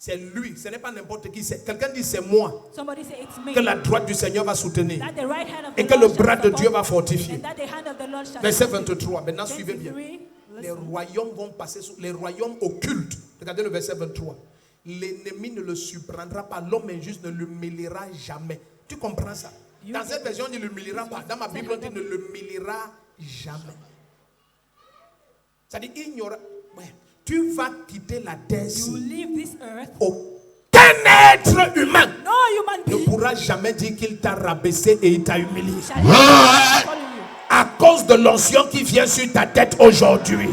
C'est lui, ce n'est pas n'importe qui. Quelqu'un dit c'est moi Somebody say it's me. que la droite du Seigneur va soutenir That the right hand of the et que le Lord bras shall de support, Dieu va fortifier. and that the hand of the Lord shall Verset support. 23. Maintenant, suivez bien. 23, Les listen. royaumes vont passer sous les royaumes occultes. Regardez le verset 23. L'ennemi ne le surprendra pas. L'homme injuste ne l'humiliera jamais. Tu comprends ça? Dans cette version, il ne l'humiliera pas. Dans ma Bible, on dit ne l'humiliera jamais. Ça dit, il n'y aura. Ouais, tu vas quitter la terre. You will leave this earth. Aucun être humain No human ne being pourra jamais dire qu'il t'a rabaissé et il t'a humilié. shall ever follow you. À cause de l'onction qui vient sur ta tête aujourd'hui.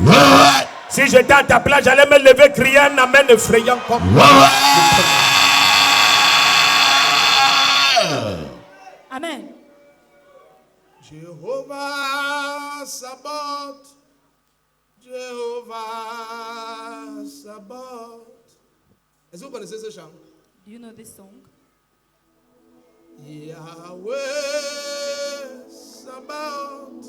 Si j'étais à ta place, j'allais me lever, crier un amen effrayant comme. Amen. Jéhovah Sabaoth, Jéhovah Sabaoth. Est-ce que vous connaissez ce chant? Do you know this song? Yahweh Sabaoth,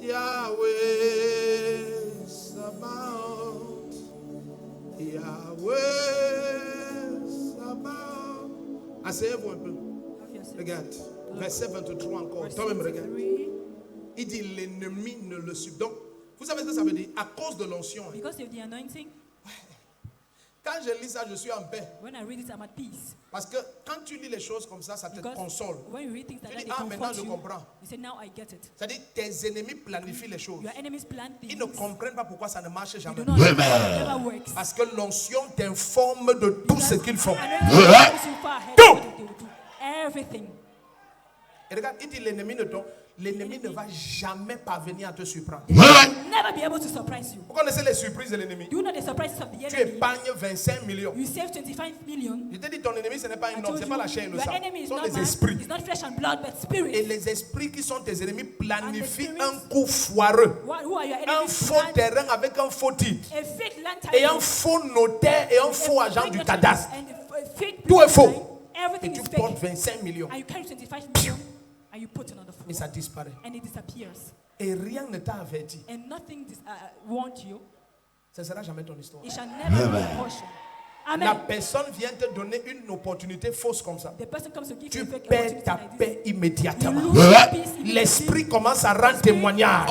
Yahweh Sabaoth, Yahweh Sabaoth. Asseyez-vous un peu. Regarde, verset 23 encore. Toi-même regarde. Il dit l'ennemi ne le subit. Donc, vous savez ce que ça veut dire? À cause de l'onction. Because of the anointing, Quand je lis ça, je suis en paix. when I read it, I'm at peace. Parce que quand tu lis les choses comme ça, ça te Because console. when you read things like Tu that, dis, they ah, maintenant comfort je you. comprends. You say, now I get it. C'est-à-dire, tes ennemis planifient les choses. Your enemies plan things. Ils ne comprennent pas pourquoi ça ne marche You jamais. do not know how it never works. Parce que l'onction t'informe de tout ce qu'ils font. Anointing goes you far ahead of what they will do. Everything. Et regarde, il dit l'ennemi ne va jamais parvenir à te surprendre. They will never be able to surprise you. Vous connaissez les surprises de l'ennemi? Do you know the surprises of the Tu enemy? épargnes 25 millions. You save 25 million. Je t'ai dit, ton ennemi, ce n'est pas I un homme, told ce n'est you, pas la chair et le your sang. enemy Ce is sont not les man, esprits. it's not flesh and blood, but spirit. Et les esprits qui sont tes ennemis planifient spirits- un coup foireux. Who are your Un enemies? faux terrain avec un faux titre. A fake land Et un title. faux notaire et un faux agent du cadastre. And a fake Tout est faux. line. Et Everything tu is portes fake. 25 millions. And you carry 25 million and you put it on the Et ça floor. disparaît. And it disappears. Et rien ne t'a averti. And nothing warned you. Ce ne sera jamais ton histoire. It shall never be your portion. La Amen. personne vient te donner une opportunité fausse comme ça. The person comes to give Tu you a fake perds opportunity ta like this. paix immédiatement. You lose your peace immediately. L'esprit commence à rendre témoignage.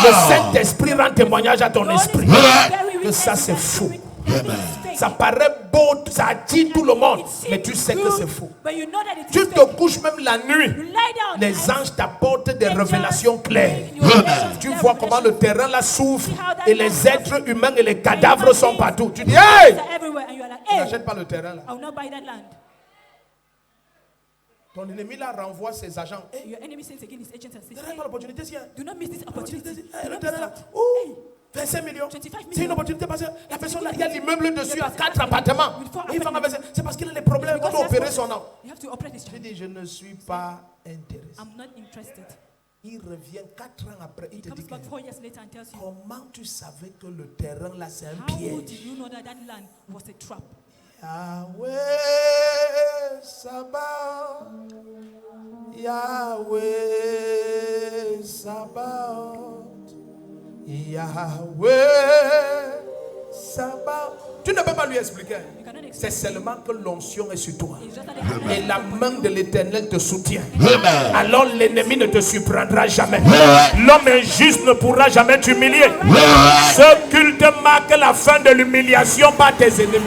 Le Saint-Esprit rend témoignage à ton God is esprit. very weak Que ça and c'est that faux. spirit, everything is fake. Ça paraît beau, ça attire tout le monde. It seems Mais tu sais que good, c'est faux. But you know that it is Tu fake. te couches même la You nuit. lie down. Les anges t'apportent des révélations claires. Tu Tu vois comment le terrain là s'ouvre et les êtres humains et les cadavres sont partout. Tu dis, hey! everywhere and you are like, Tu hey, n'achètes pas le terrain là. I will not buy that land. Ton ennemi là renvoie ses agents. Hey, Your enemy sends again his agents and says, ne rate hey, pas l'opportunité, si, hein. do not miss this opportunity. Hey, Do le not terrain miss là. out. Ouh, 25 millions. 25 C'est une millions. opportunité parce que la personne là, il y a l'immeuble dessus à 4 appartements. Et il va renverser. C'est parce qu'il a des problèmes. Il doit opérer son âme. You have to operate this Je child. dis, je ne suis pas intéressé. I'm not interested. Il revient 4 ans après. Il He te comes dit que, back 4 years later and tells you, comment tu savais que le terrain là c'est un how did piège? you know that that land was a trap? Yahweh Sabaoth, Yahweh Sabaoth, Yahweh Sabaoth. Tu ne peux pas lui expliquer. You cannot C'est explain. seulement que l'onction est sur toi. It's just that the hand Et la main de l'Éternel te soutient. Amen. Alors l'ennemi ne te surprendra jamais. L'homme injuste ne pourra jamais t'humilier. Ce culte marque la fin de l'humiliation par tes ennemis.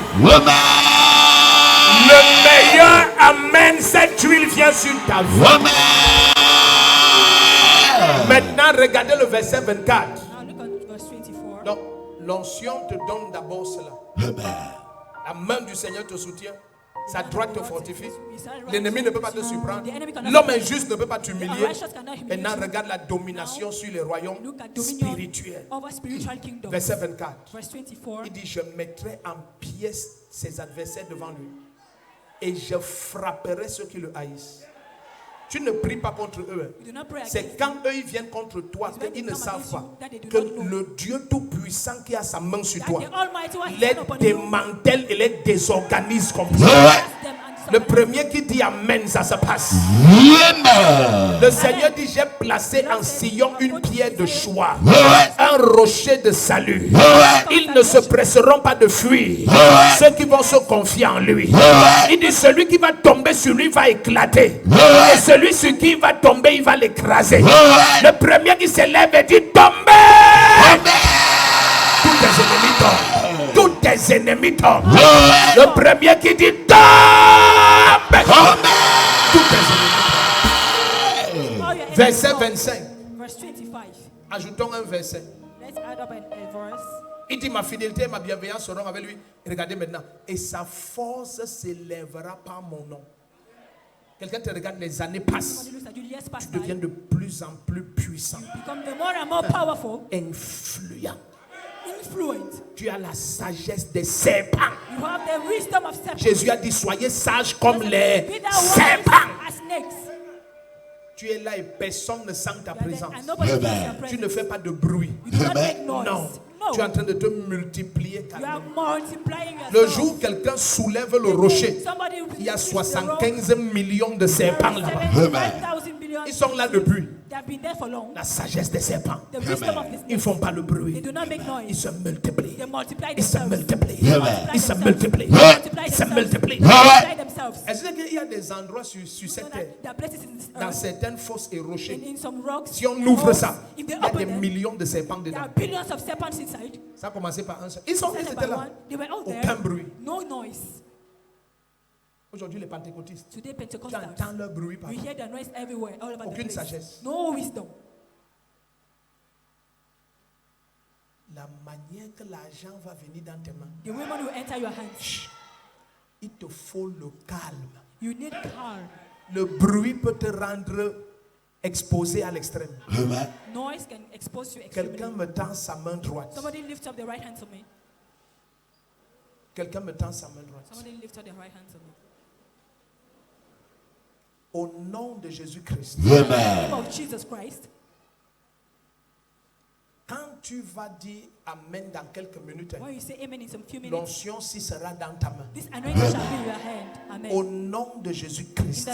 Le meilleur amen, cette huile vient sur ta vie. Maintenant, regardez le verset 24. Now look at verse 24. Donc, l'onction te donne d'abord cela. La main du Seigneur te soutient. Sa droite te fortifie. L'ennemi ne peut pas te surprendre. L'homme injuste ne peut pas t'humilier. Maintenant, regarde la domination sur les royaumes Look at dominion spirituels. over spiritual kingdoms. Verset 24. Verse 24. Il dit, je mettrai en pièces ses adversaires devant lui. Et je frapperai ceux qui le haïssent. Tu ne pries pas contre eux. You do not pray C'est against quand eux ils viennent contre toi It's when qu'ils they ne come savent against pas you that they do que not know. le Dieu Tout-Puissant qui a sa main sur that toi the Almighty one les is upon you. démantèle et les désorganise comme ça. Bless them and Le premier qui dit Amen, ça se passe. Le Seigneur dit, j'ai placé en Sion une pierre de choix, un rocher de salut. Ils ne se presseront pas de fuir. Ceux qui vont se confier en lui. Il dit, celui qui va tomber sur lui va éclater. Et celui sur qui il va tomber, il va l'écraser. Le premier qui s'élève et dit, tombez! Tous tes ennemis tombent. Tous tes ennemis tombent. Le premier qui dit, tombe! Tous tes ennemis tombent. Verset 25. Ajoutons un verset. Let's add up a verse. Il dit, ma fidélité et ma bienveillance seront avec lui. Regardez maintenant. Et sa force s'élèvera par mon nom. Quelqu'un te regarde, les années passent. Tu deviens de plus en plus puissant. Influent. Tu as la sagesse des serpents. Jésus a dit, soyez sages comme les serpents. Tu es là et personne ne sent ta présence. Tu ne fais pas de bruit. Non. Tu es en train de te multiplier. Le jour où quelqu'un soulève le rocher, il y a 75 millions de serpents là-bas. Ils sont là depuis. La sagesse des serpents. Ils ne font pas le bruit. Ils se multiplient. Ils se multiplient. Ils se multiplient. Ils se multiplient. Est-ce qu'il y a des endroits sur cette terre, dans certaines fosses et rochers, si on ouvre ça, il y a des millions de serpents dedans. Ça a commencé par un seul. Ils étaient là. Aucun bruit. Aujourd'hui, les pentecôtistes, tu entends leur bruit partout. Aucune sagesse. La manière que l'argent va venir dans tes mains, il te faut le calme. Le bruit peut te rendre exposé à l'extrême. Quelqu'un me tend sa main droite. Quelqu'un me tend sa main droite. Au nom de Jésus-Christ. Quand tu vas dire Amen dans quelques minutes, l'onction ci sera dans ta main. Au nom de Jésus-Christ.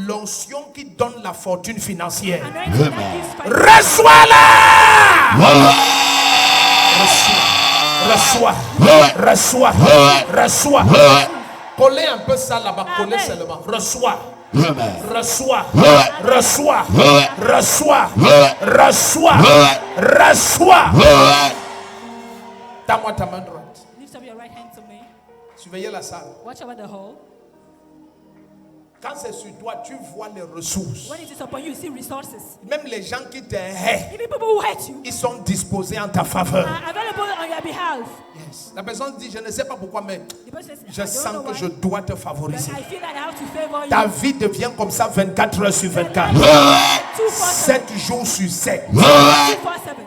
L'onction qui donne la fortune financière. Reçois-la! Reçois. Collez un peu ça là-bas, collez seulement. Reçois. Tends-moi ta main droite. Surveillez la salle. Watch over the hall. Quand c'est sur toi, tu vois les ressources. When it is upon you, you see resources. Même les gens qui te haïssent, Even people who hate you, ils sont disposés en ta faveur. are available on your behalf. Yes. La personne dit, je ne sais pas pourquoi, mais The person says, je I sens don't know que why, je dois te but favoriser. I feel like I have to favor Ta you. vie devient comme ça 24 heures sur 24. 247. 7 jours sur 7. 247.